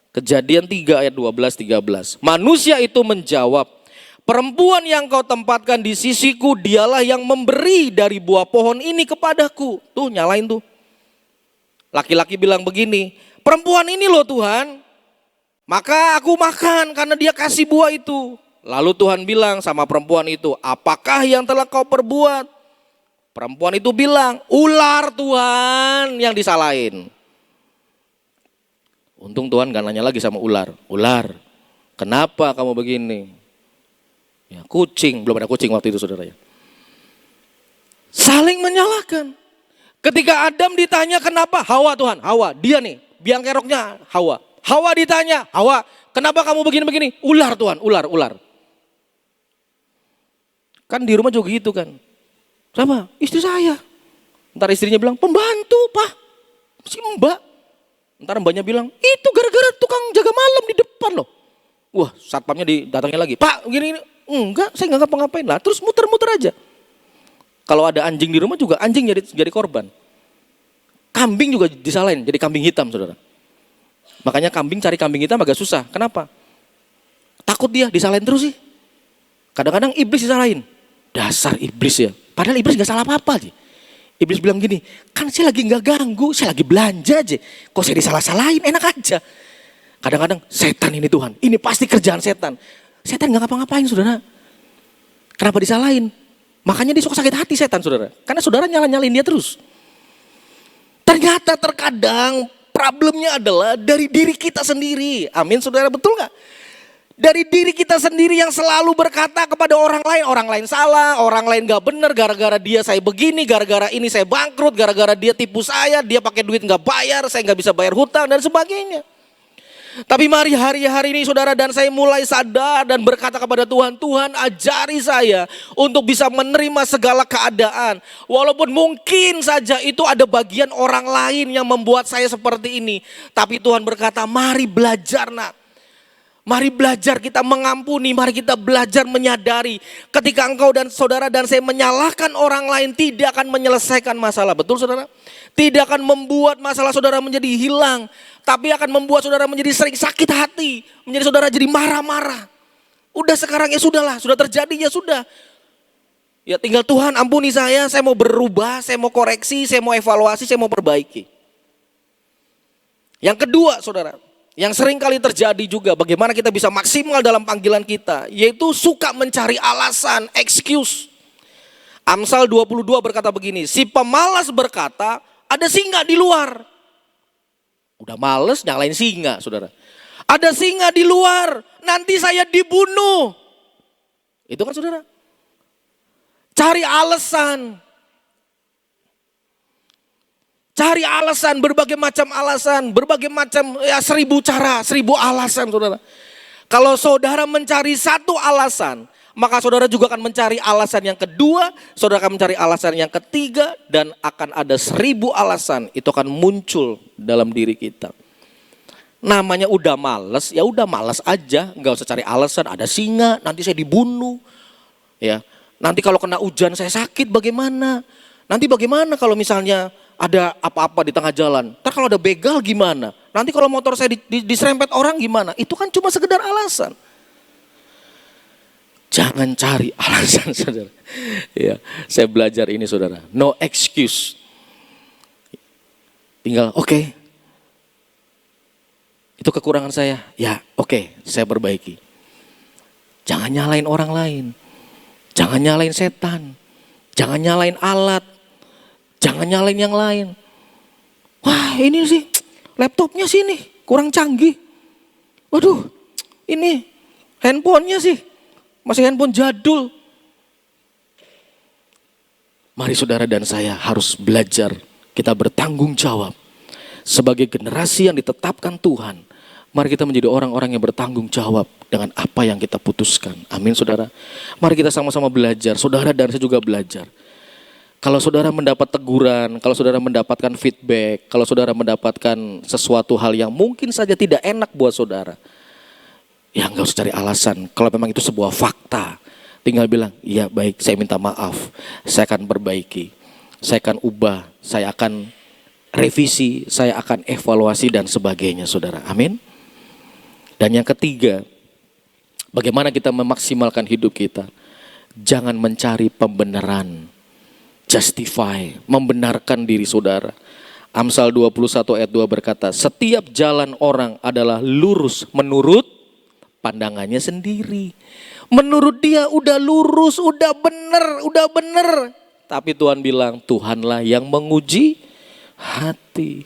Kejadian 3 ayat 12-13. Manusia itu menjawab, perempuan yang kau tempatkan di sisiku, dialah yang memberi dari buah pohon ini kepadaku. Tuh nyalain tuh. Laki-laki bilang begini, perempuan ini loh Tuhan, maka aku makan karena dia kasih buah itu. Lalu Tuhan bilang sama perempuan itu, apakah yang telah kau perbuat? Perempuan itu bilang, ular Tuhan yang disalahin. Untung Tuhan gak nanya lagi sama ular. Ular, kenapa kamu begini? Ya, kucing, belum ada kucing waktu itu saudara ya. Saling menyalahkan. Ketika Adam ditanya kenapa? Hawa Tuhan, Hawa, dia nih, biang keroknya Hawa. Hawa ditanya, Hawa, kenapa kamu begini-begini? Ular Tuhan, ular. Kan di rumah juga gitu kan. Sama istri saya. Ntar istrinya bilang, pembantu pak, si mbak. Ntar mbaknya bilang, itu gara-gara tukang jaga malam di depan loh. Wah satpamnya datangnya lagi, pak gini, enggak saya nggak ngapa-ngapain lah. Terus muter-muter aja. Kalau ada anjing di rumah juga anjing jadi korban. Kambing juga disalahin, jadi kambing hitam saudara. Makanya cari kambing hitam agak susah, kenapa? Takut dia disalahin terus sih. Kadang-kadang iblis disalahin. Dasar iblis ya, padahal iblis gak salah apa-apa sih. Iblis bilang gini, kan saya lagi gak ganggu, saya lagi belanja aja. Kok saya disalah-salahin, enak aja. Kadang-kadang setan ini Tuhan, ini pasti kerjaan setan. Setan gak ngapa-ngapain saudara. Kenapa disalahin? Makanya dia suka sakit hati setan saudara. Karena saudara nyalain dia terus. Ternyata terkadang problemnya adalah dari diri kita sendiri. Amin saudara, betul gak? Dari diri kita sendiri yang selalu berkata kepada orang lain salah, orang lain gak benar, gara-gara dia saya begini, gara-gara ini saya bangkrut, gara-gara dia tipu saya, dia pakai duit gak bayar, saya gak bisa bayar hutang dan sebagainya. Tapi mari hari-hari ini saudara dan saya mulai sadar dan berkata kepada Tuhan, Tuhan ajari saya untuk bisa menerima segala keadaan. Walaupun mungkin saja itu ada bagian orang lain yang membuat saya seperti ini. Tapi Tuhan berkata, mari belajar nak. Mari belajar kita mengampuni, mari kita belajar menyadari. Ketika engkau dan saudara dan saya menyalahkan orang lain tidak akan menyelesaikan masalah. Betul saudara? Tidak akan membuat masalah saudara menjadi hilang. Tapi akan membuat saudara menjadi sering sakit hati. Menjadi saudara jadi marah-marah. Udah sekarang ya sudahlah, sudah terjadi ya sudah. Ya tinggal Tuhan ampuni saya mau berubah, saya mau koreksi, saya mau evaluasi, saya mau perbaiki. Yang kedua saudara, yang sering kali terjadi juga bagaimana kita bisa maksimal dalam panggilan kita. Yaitu suka mencari alasan, excuse. Amsal 22 berkata begini, si pemalas berkata ada singa di luar. Udah males nyalain singa saudara. Ada singa di luar, nanti saya dibunuh. Itu kan saudara. Cari alasan. Cari alasan, berbagai macam alasan, berbagai macam ya 1000 cara, 1000 alasan saudara. Kalau saudara mencari satu alasan, maka saudara juga akan mencari alasan yang kedua, saudara akan mencari alasan yang ketiga, dan akan ada 1000 alasan itu akan muncul dalam diri kita. Namanya udah males, ya udah malas aja, nggak usah cari alasan. Ada singa, nanti saya dibunuh, ya. Nanti kalau kena hujan saya sakit, bagaimana? Nanti bagaimana kalau misalnya ada apa-apa di tengah jalan? Ntar kalau ada begal gimana? Nanti kalau motor saya diserempet orang gimana? Itu kan cuma sekedar alasan. Jangan cari alasan saudara. Ya, saya belajar ini saudara. No excuse. Tinggal oke. Itu kekurangan saya. Ya oke, saya perbaiki. Jangan nyalain orang lain. Jangan nyalain setan. Jangan nyalain alat. Jangan nyalain yang lain. Wah ini sih laptopnya sih nih kurang canggih. Waduh ini handphonenya sih masih handphone jadul. Mari saudara dan saya harus belajar. Kita bertanggung jawab. Sebagai generasi yang ditetapkan Tuhan. Mari kita menjadi orang-orang yang bertanggung jawab dengan apa yang kita putuskan. Amin saudara. Mari kita sama-sama belajar. Saudara dan saya juga belajar. Kalau saudara mendapat teguran, kalau saudara mendapatkan feedback, kalau saudara mendapatkan sesuatu hal yang mungkin saja tidak enak buat saudara. Ya nggak usah cari alasan. Kalau memang itu sebuah fakta, tinggal bilang, ya baik saya minta maaf. Saya akan perbaiki, saya akan ubah, saya akan revisi, saya akan evaluasi dan sebagainya saudara. Amin. Dan yang ketiga, bagaimana kita memaksimalkan hidup kita. Jangan mencari pembenaran. Justify, membenarkan diri saudara. Amsal 21 ayat 2 berkata, setiap jalan orang adalah lurus menurut pandangannya sendiri. Menurut dia udah lurus, udah bener. Tapi Tuhan bilang, Tuhanlah yang menguji hati.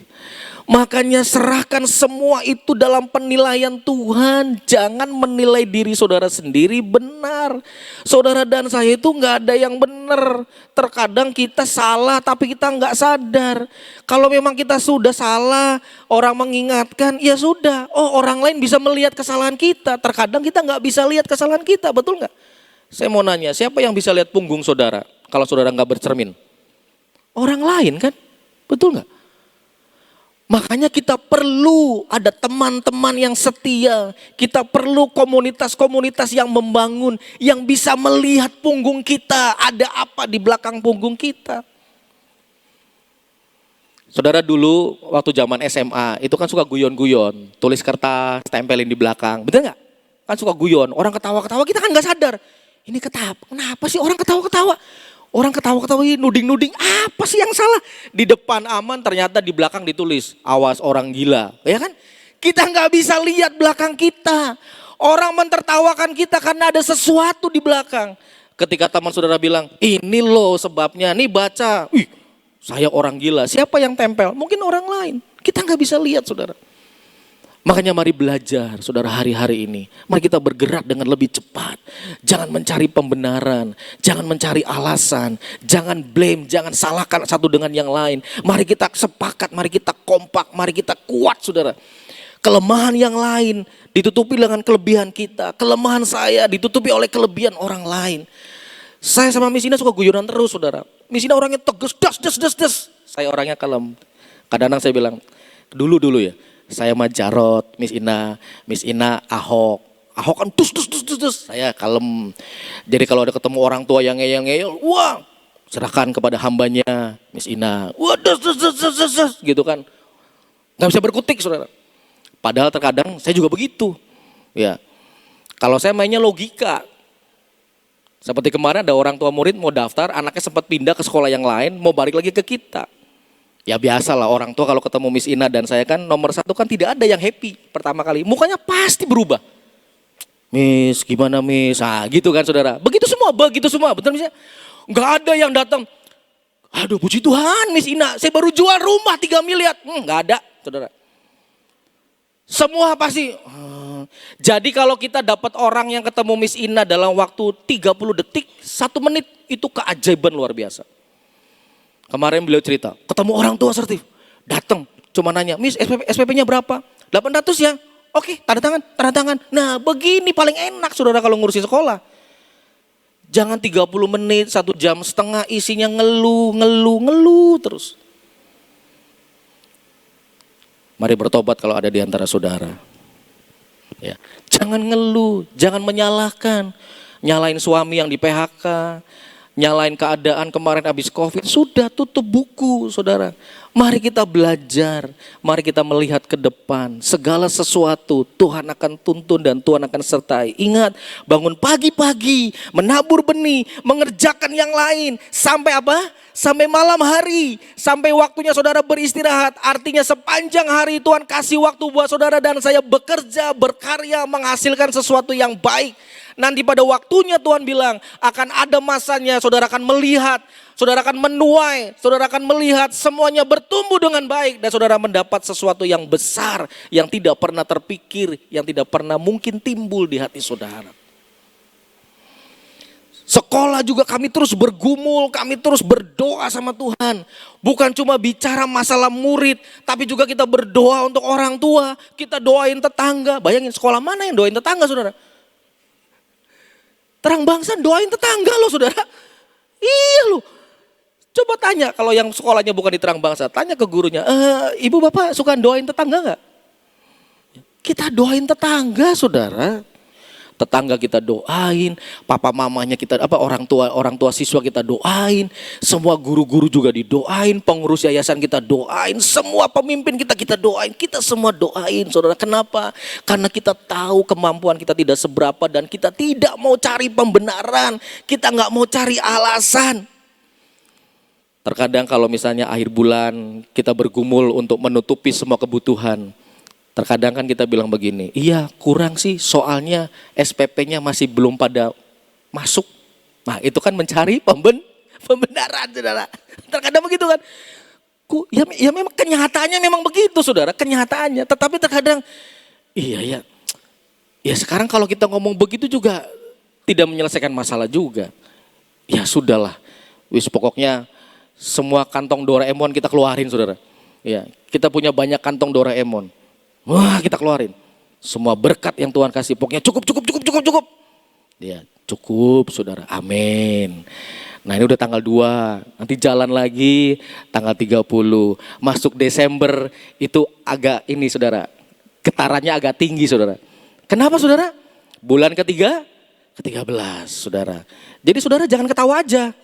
Makanya serahkan semua itu dalam penilaian Tuhan. Jangan menilai diri saudara sendiri benar. Saudara dan saya itu gak ada yang benar. Terkadang kita salah tapi kita gak sadar. Kalau memang kita sudah salah, orang mengingatkan, ya sudah. Oh orang lain bisa melihat kesalahan kita. Terkadang kita gak bisa lihat kesalahan kita, betul gak? Saya mau nanya, siapa yang bisa lihat punggung saudara kalau saudara gak bercermin? Orang lain kan, betul gak? Makanya kita perlu ada teman-teman yang setia. Kita perlu komunitas-komunitas yang membangun. Yang bisa melihat punggung kita. Ada apa di belakang punggung kita. Saudara dulu waktu zaman SMA itu kan suka guyon-guyon. Tulis kertas, tempelin di belakang. Betul gak? Kan suka guyon. Orang ketawa-ketawa kita kan gak sadar. Ini kenapa sih orang ketawa-ketawa? Orang ketawa-ketawa nuding-nuding, apa sih yang salah? Di depan aman ternyata di belakang ditulis, awas orang gila. Ya kan? Kita gak bisa lihat belakang kita. Orang mentertawakan kita karena ada sesuatu di belakang. Ketika teman saudara bilang, ini loh sebabnya, nih baca. Wih, saya orang gila, siapa yang tempel? Mungkin orang lain. Kita gak bisa lihat saudara. Makanya mari belajar saudara hari-hari ini. Mari kita bergerak dengan lebih cepat. Jangan mencari pembenaran. Jangan mencari alasan. Jangan blame. Jangan salahkan satu dengan yang lain. Mari kita sepakat. Mari kita kompak. Mari kita kuat saudara. Kelemahan yang lain ditutupi dengan kelebihan kita. Kelemahan saya ditutupi oleh kelebihan orang lain. Saya sama Miss Ina suka guyonan terus, saudara. Miss Ina orangnya tegas, das. Saya orangnya kalem. Kadang-kadang saya bilang, dulu ya, saya sama Jarot, Miss Ina Ahok. Ahok kan dus. Saya kalem. Jadi kalau ada ketemu orang tua yang ngeyel, wah, serahkan kepada hambanya, Miss Ina. Wah, das, gitu kan. Gak bisa berkutik, saudara. Padahal terkadang saya juga begitu. Ya. Kalau saya mainnya logika. Seperti kemarin ada orang tua murid mau daftar, anaknya sempat pindah ke sekolah yang lain, mau balik lagi ke kita. Ya biasalah orang tua kalau ketemu Miss Ina dan saya kan nomor satu kan tidak ada yang happy pertama kali. Mukanya pasti berubah. Miss, gimana Miss? Ah gitu kan saudara. Begitu semua. Betul misalnya. Nggak ada yang datang. Aduh puji Tuhan Miss Ina, saya baru jual rumah 3 miliar. Nggak ada saudara. Semua pasti. Jadi kalau kita dapat orang yang ketemu Miss Ina dalam waktu 30 detik, 1 menit, itu keajaiban luar biasa. Kemarin beliau cerita, ketemu orang tua asertif, datang, cuma nanya, Miss SPP-nya berapa? 800 ya? Oke, tanda tangan. Nah begini paling enak saudara kalau ngurusin sekolah. Jangan 30 menit, 1 jam setengah isinya ngeluh terus. Mari bertobat kalau ada di antara saudara. Ya, jangan ngeluh, jangan menyalahkan. Nyalain suami yang di PHK, nyalain keadaan kemarin habis COVID. Sudah tutup buku saudara. Mari kita belajar, mari kita melihat ke depan. Segala sesuatu Tuhan akan tuntun dan Tuhan akan sertai. Ingat, bangun pagi-pagi, menabur benih, mengerjakan yang lain. Sampai apa? Sampai malam hari, sampai waktunya saudara beristirahat. Artinya sepanjang hari Tuhan kasih waktu buat saudara dan saya bekerja, berkarya, menghasilkan sesuatu yang baik. Nanti pada waktunya Tuhan bilang akan ada masanya saudara akan melihat, saudara akan menuai, saudara akan melihat semuanya bertumbuh dengan baik. Dan saudara mendapat sesuatu yang besar, yang tidak pernah terpikir, yang tidak pernah mungkin timbul di hati saudara. Sekolah juga kami terus bergumul, kami terus berdoa sama Tuhan. Bukan cuma bicara masalah murid, tapi juga kita berdoa untuk orang tua. Kita doain tetangga. Bayangin sekolah mana yang doain tetangga saudara? Terang Bangsa doain tetangga loh saudara. Iya loh. Coba tanya kalau yang sekolahnya bukan di Terang Bangsa. Tanya ke gurunya, ibu bapak suka doain tetangga gak? Kita doain tetangga saudara. Tetangga kita doain, papa mamanya kita orang tua siswa kita doain, semua guru-guru juga didoain, pengurus yayasan kita doain, semua pemimpin kita doain, kita semua doain saudara. Kenapa? Karena kita tahu kemampuan kita tidak seberapa dan kita tidak mau cari pembenaran, kita nggak mau cari alasan. Terkadang kalau misalnya akhir bulan kita bergumul untuk menutupi semua kebutuhan. Terkadang kan kita bilang begini, iya kurang sih soalnya SPP-nya masih belum pada masuk. Nah itu kan mencari pembenaran saudara. Terkadang begitu kan. Ya memang kenyataannya memang begitu saudara, kenyataannya. Tetapi terkadang iya ya sekarang kalau kita ngomong begitu juga tidak menyelesaikan masalah juga. Ya sudahlah, wis pokoknya semua kantong Doraemon kita keluarin saudara. Ya kita punya banyak kantong Doraemon. Wah kita keluarin. Semua berkat yang Tuhan kasih. Pokoknya cukup. Ya cukup saudara. Amin. Nah ini udah tanggal 2. Nanti jalan lagi tanggal 30. Masuk Desember itu agak ini saudara. Getarannya agak tinggi saudara. Kenapa saudara? Bulan ketiga, ke-13 saudara. Jadi saudara jangan ketawa aja.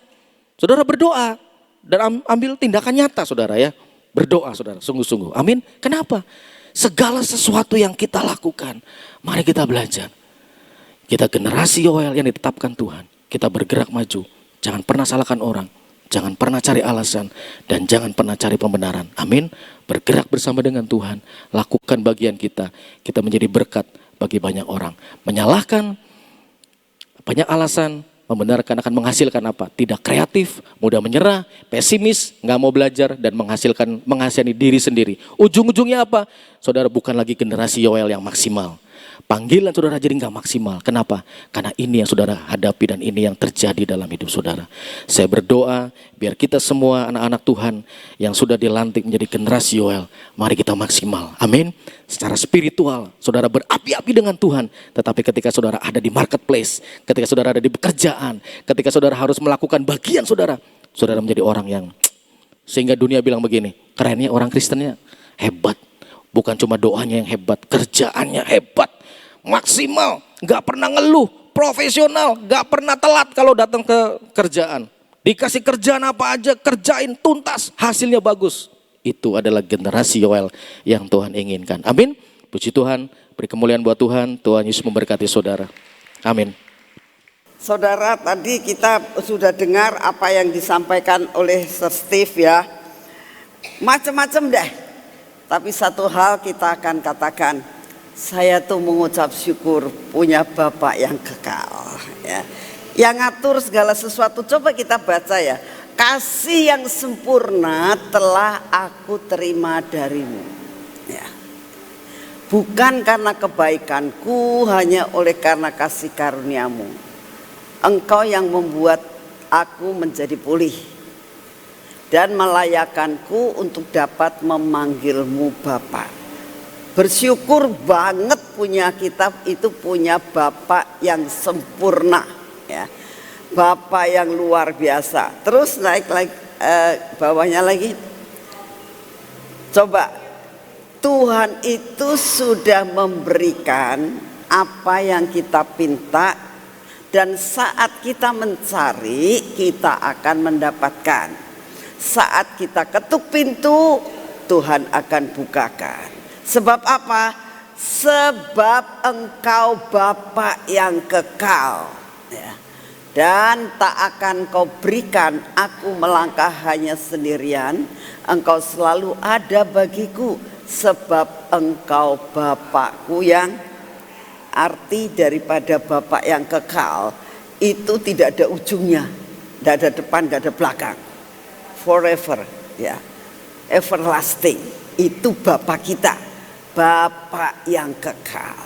Saudara berdoa. Dan ambil tindakan nyata saudara ya. Berdoa saudara, sungguh-sungguh. Amin. Kenapa? Segala sesuatu yang kita lakukan, mari kita belajar. Kita generasi Yoel yang ditetapkan Tuhan. Kita bergerak maju. Jangan pernah salahkan orang. Jangan pernah cari alasan. Dan jangan pernah cari pembenaran. Amin. Bergerak bersama dengan Tuhan. Lakukan bagian kita. Kita menjadi berkat bagi banyak orang. Menyalahkan, banyak alasan, membenarkan akan menghasilkan apa? Tidak kreatif, mudah menyerah, pesimis, gak mau belajar dan menghasani diri sendiri. Ujung-ujungnya apa? Saudara bukan lagi generasi Yoel yang maksimal. Panggilan saudara jadi nggak maksimal. Kenapa? Karena ini yang saudara hadapi dan ini yang terjadi dalam hidup saudara. Saya berdoa biar kita semua anak-anak Tuhan yang sudah dilantik menjadi generasi Yoel, mari kita maksimal. Amin. Secara spiritual, saudara berapi-api dengan Tuhan. Tetapi ketika saudara ada di marketplace, ketika saudara ada di pekerjaan, ketika saudara harus melakukan bagian saudara, saudara menjadi orang yang sehingga dunia bilang begini, kerennya orang Kristennya hebat. Bukan cuma doanya yang hebat, kerjaannya hebat, maksimal, gak pernah ngeluh, profesional, gak pernah telat kalau datang ke kerjaan. Dikasih kerjaan apa aja, kerjain tuntas, hasilnya bagus. Itu adalah generasi Yoel yang Tuhan inginkan. Amin. Puji Tuhan, beri kemuliaan buat Tuhan. Tuhan Yesus memberkati saudara. Amin. Saudara, tadi kita sudah dengar apa yang disampaikan oleh Sir Steve ya. Macam-macam deh. Tapi satu hal kita akan katakan, saya tuh mengucap syukur punya Bapak yang kekal ya. Yang ngatur segala sesuatu. Coba kita baca ya. Kasih yang sempurna telah aku terima darimu ya. Bukan karena kebaikanku, hanya oleh karena kasih karuniamu. Engkau yang membuat aku menjadi pulih dan melayakkanku untuk dapat memanggilmu Bapa. Bersyukur banget punya kita itu punya Bapa yang sempurna ya. Bapa yang luar biasa. Terus naik lagi bawahnya lagi. Coba, Tuhan itu sudah memberikan apa yang kita pinta, dan saat kita mencari kita akan mendapatkan. Saat kita ketuk pintu, Tuhan akan bukakan. Sebab apa? Sebab Engkau Bapa yang kekal ya. Dan tak akan kau berikan aku melangkah hanya sendirian. Engkau selalu ada bagiku, sebab Engkau Bapakku yang, arti daripada Bapa yang kekal itu tidak ada ujungnya, tidak ada depan, tidak ada belakang, forever ya, everlasting. Itu Bapa kita, Bapa yang kekal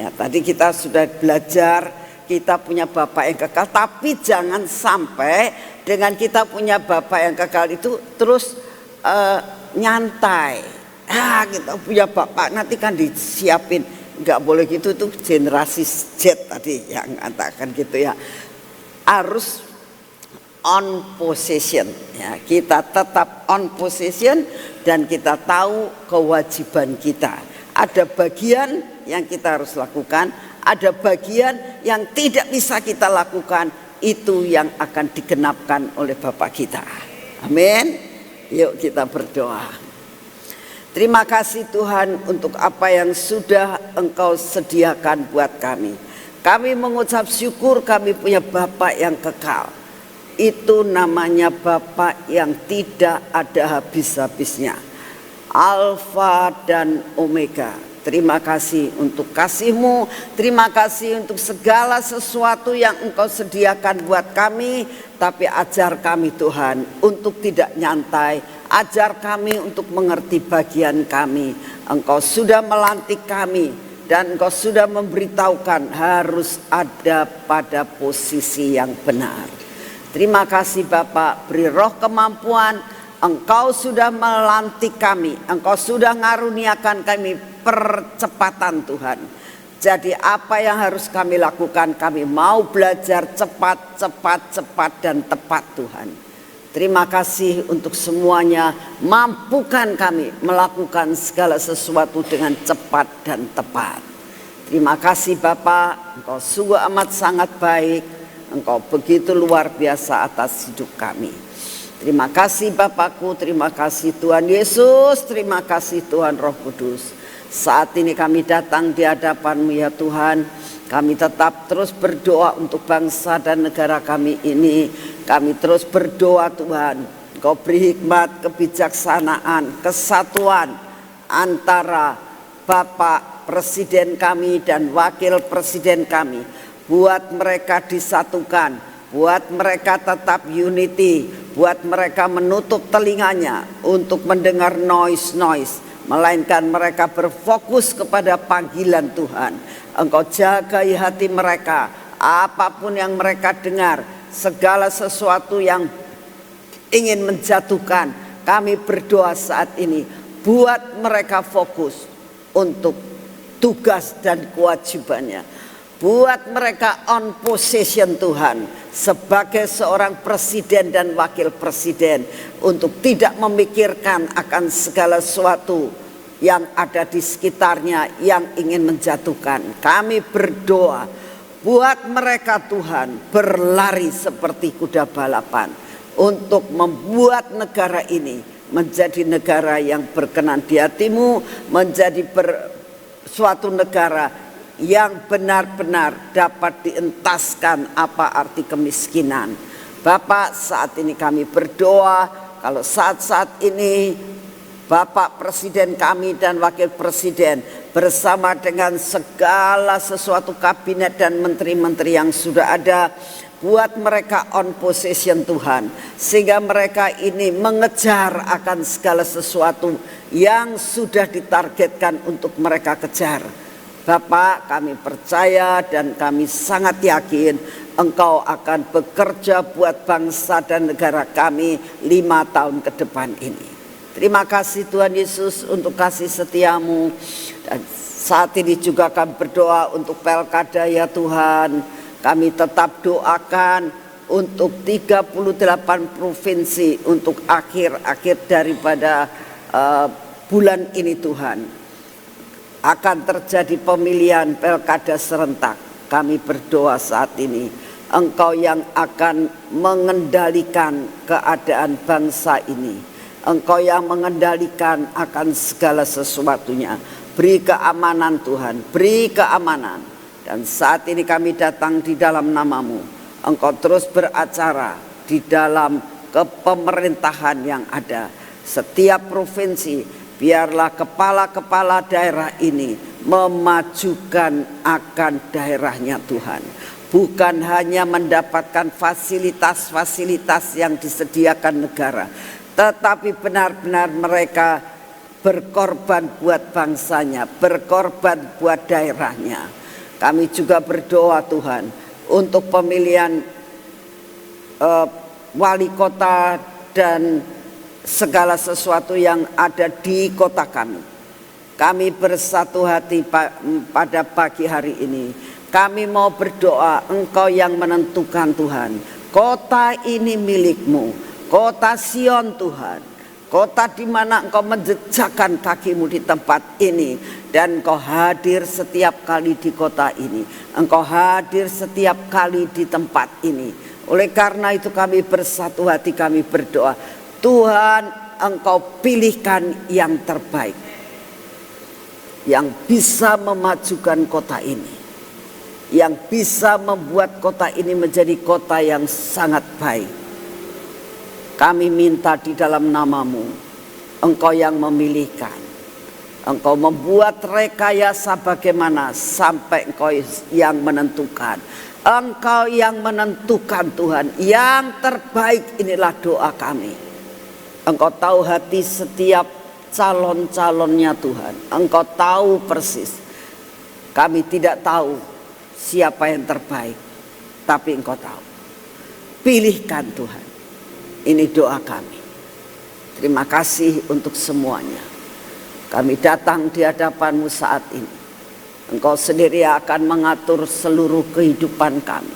ya. Tadi kita sudah belajar kita punya Bapa yang kekal, tapi jangan sampai dengan kita punya Bapa yang kekal itu terus nyantai. Kita punya Bapa nanti kan disiapin. Enggak boleh gitu, tuh generasi Z tadi yang katakan gitu ya. Harus on possession ya. Kita tetap on possession dan kita tahu kewajiban kita. Ada bagian yang kita harus lakukan, ada bagian yang tidak bisa kita lakukan. Itu yang akan digenapkan oleh Bapa kita. Amin. Yuk kita berdoa. Terima kasih Tuhan untuk apa yang sudah Engkau sediakan buat kami. Kami mengucap syukur kami punya Bapa yang kekal. Itu namanya Bapa yang tidak ada habis-habisnya. Alfa dan Omega. Terima kasih untuk kasih-Mu. Terima kasih untuk segala sesuatu yang Engkau sediakan buat kami. Tapi ajar kami Tuhan untuk tidak nyantai. Ajar kami untuk mengerti bagian kami. Engkau sudah melantik kami. Dan Engkau sudah memberitahukan harus ada pada posisi yang benar. Terima kasih Bapak, beri roh kemampuan. Engkau sudah melantik kami. Engkau sudah ngaruniakan kami percepatan Tuhan. Jadi apa yang harus kami lakukan? Kami mau belajar cepat, dan tepat Tuhan. Terima kasih untuk semuanya. Mampukan kami melakukan segala sesuatu dengan cepat dan tepat. Terima kasih Bapak. Engkau sungguh amat sangat baik. Engkau begitu luar biasa atas hidup kami. Terima kasih Bapakku. Terima kasih Tuhan Yesus. Terima kasih Tuhan Roh Kudus. Saat ini kami datang di hadapan-Mu ya Tuhan. Kami tetap terus berdoa untuk bangsa dan negara kami ini. Kami terus berdoa Tuhan. Engkau beri hikmat, kebijaksanaan, kesatuan antara Bapak Presiden kami dan Wakil Presiden kami. Buat mereka disatukan. Buat mereka tetap unity. Buat mereka menutup telinganya untuk mendengar noise. melainkan mereka berfokus kepada panggilan Tuhan. Engkau jagai hati mereka, apapun yang mereka dengar, segala sesuatu yang ingin menjatuhkan, kami berdoa saat ini, buat mereka fokus untuk tugas dan kewajibannya. Buat mereka on position Tuhan, sebagai seorang presiden dan wakil presiden, untuk tidak memikirkan akan segala sesuatu yang ada di sekitarnya yang ingin menjatuhkan. Kami berdoa buat mereka Tuhan berlari seperti kuda balapan, untuk membuat negara ini menjadi negara yang berkenan di hati-Mu, menjadi suatu negara yang benar-benar dapat dientaskan apa arti kemiskinan. Bapak, saat ini kami berdoa, kalau saat-saat ini Bapak Presiden kami dan Wakil Presiden bersama dengan segala sesuatu kabinet dan menteri-menteri yang sudah ada, buat mereka on position Tuhan, sehingga mereka ini mengejar akan segala sesuatu yang sudah ditargetkan untuk mereka kejar. Bapak, kami percaya dan kami sangat yakin Engkau akan bekerja buat bangsa dan negara kami 5 tahun ke depan ini. Terima kasih Tuhan Yesus untuk kasih setiamu. Dan saat ini juga kami berdoa untuk Pelkada ya Tuhan. Kami tetap doakan untuk 38 provinsi untuk akhir-akhir daripada bulan ini Tuhan. Akan terjadi pemilihan Pelkada serentak. Kami berdoa saat ini, Engkau yang akan mengendalikan keadaan bangsa ini. Engkau yang mengendalikan akan segala sesuatunya. Beri keamanan Tuhan, beri keamanan. Dan saat ini kami datang di dalam nama-Mu. Engkau terus beracara di dalam kepemerintahan yang ada. Setiap provinsi, biarlah kepala-kepala daerah ini memajukan akan daerahnya Tuhan. Bukan hanya mendapatkan fasilitas-fasilitas yang disediakan negara, tetapi benar-benar mereka berkorban buat bangsanya, berkorban buat daerahnya. Kami juga berdoa Tuhan untuk pemilihan wali kota dan segala sesuatu yang ada di kota kami. Kami bersatu hati pada pagi hari ini. Kami mau berdoa, Engkau yang menentukan Tuhan. Kota ini milik-Mu, kota Sion Tuhan. Kota di mana Engkau menjejakkan kakimu di tempat ini. Dan Engkau hadir setiap kali di kota ini. Engkau hadir setiap kali di tempat ini. Oleh karena itu kami bersatu hati, kami berdoa, Tuhan, Engkau pilihkan yang terbaik, yang bisa memajukan kota ini, yang bisa membuat kota ini menjadi kota yang sangat baik. Kami minta di dalam nama-Mu, Engkau yang memilihkan, Engkau membuat rekayasa bagaimana sampai Engkau yang menentukan. Engkau yang menentukan Tuhan, yang terbaik inilah doa kami. Engkau tahu hati setiap calon-calonnya Tuhan. Engkau tahu persis. Kami tidak tahu siapa yang terbaik, tapi Engkau tahu. Pilihkan Tuhan. Ini doa kami. Terima kasih untuk semuanya. Kami datang di hadapan-Mu saat ini. Engkau sendiri akan mengatur seluruh kehidupan kami.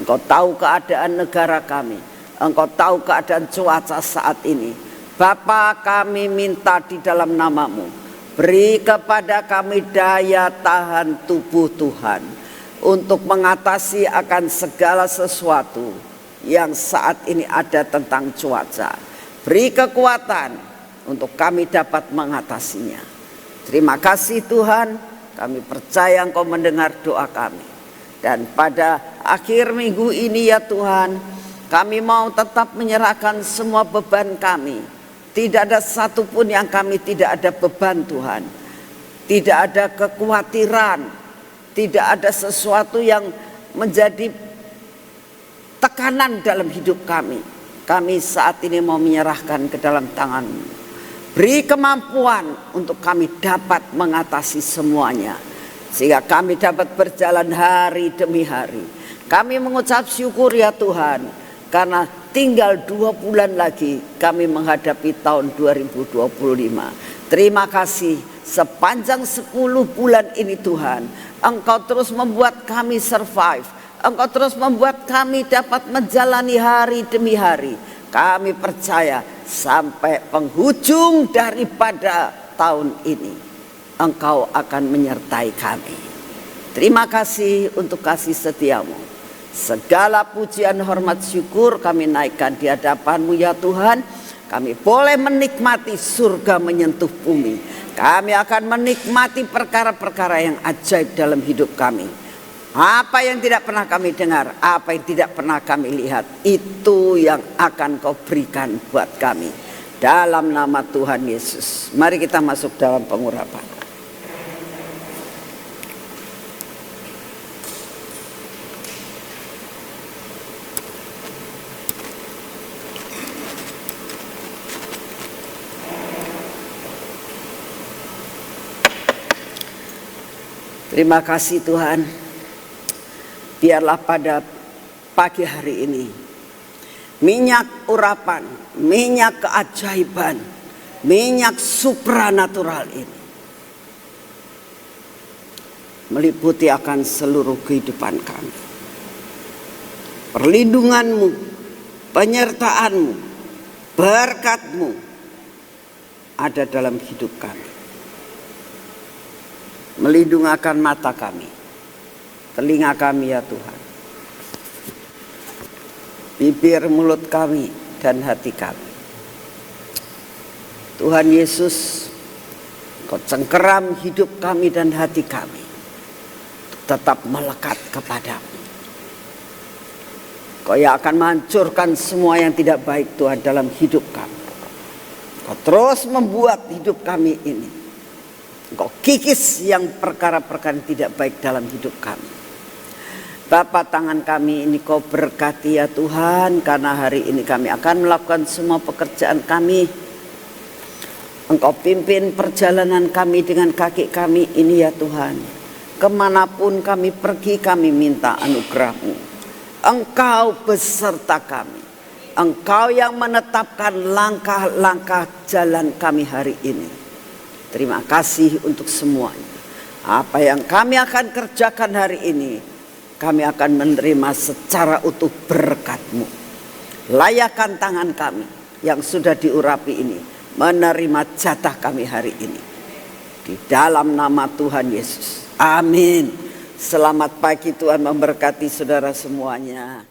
Engkau tahu keadaan negara kami. Engkau tahu keadaan cuaca saat ini. Bapa, kami minta di dalam nama-Mu, beri kepada kami daya tahan tubuh Tuhan, untuk mengatasi akan segala sesuatu yang saat ini ada tentang cuaca. Beri kekuatan untuk kami dapat mengatasinya. Terima kasih Tuhan, kami percaya Engkau mendengar doa kami. Dan pada akhir minggu ini ya Tuhan, kami mau tetap menyerahkan semua beban kami. Tidak ada satupun yang kami tidak ada beban Tuhan. Tidak ada kekhawatiran. Tidak ada sesuatu yang menjadi tekanan dalam hidup kami. Kami saat ini mau menyerahkan ke dalam tangan-Mu. Beri kemampuan untuk kami dapat mengatasi semuanya, sehingga kami dapat berjalan hari demi hari. Kami mengucap syukur ya Tuhan, karena tinggal 2 bulan lagi kami menghadapi tahun 2025. Terima kasih sepanjang 10 bulan ini Tuhan, Engkau terus membuat kami survive. Engkau terus membuat kami dapat menjalani hari demi hari. Kami percaya sampai penghujung daripada tahun ini Engkau akan menyertai kami. Terima kasih untuk kasih setiamu. Segala pujian, hormat, syukur kami naikkan di hadapan-Mu ya Tuhan. Kami boleh menikmati surga menyentuh bumi. Kami akan menikmati perkara-perkara yang ajaib dalam hidup kami. Apa yang tidak pernah kami dengar, apa yang tidak pernah kami lihat, itu yang akan Kau berikan buat kami. Dalam nama Tuhan Yesus. Mari kita masuk dalam pengurapan. Terima kasih Tuhan. Biarlah pada pagi hari ini minyak urapan, minyak keajaiban, minyak supranatural ini meliputi akan seluruh kehidupan kami. Perlindungan-Mu, penyertaan-Mu, berkat-Mu ada dalam hidup kami. Melindungi akan mata kami, telinga kami ya Tuhan, bibir, mulut kami, dan hati kami. Tuhan Yesus, Kau cengkeram hidup kami dan hati kami tetap melekat kepadamu. Kau yang akan menghancurkan semua yang tidak baik Tuhan dalam hidup kami. Kau terus membuat hidup kami ini, Engkau kikis yang perkara-perkara yang tidak baik dalam hidup kami. Bapa, tangan kami ini Kau berkati ya Tuhan, karena hari ini kami akan melakukan semua pekerjaan kami. Engkau pimpin perjalanan kami dengan kaki kami ini ya Tuhan. Kemanapun kami pergi, kami minta anugerah-Mu. Engkau beserta kami. Engkau yang menetapkan langkah-langkah jalan kami hari ini. Terima kasih untuk semuanya. Apa yang kami akan kerjakan hari ini, kami akan menerima secara utuh berkat-Mu. Layakkan tangan kami yang sudah diurapi ini menerima jatah kami hari ini. Di dalam nama Tuhan Yesus. Amin. Selamat pagi, Tuhan memberkati saudara semuanya.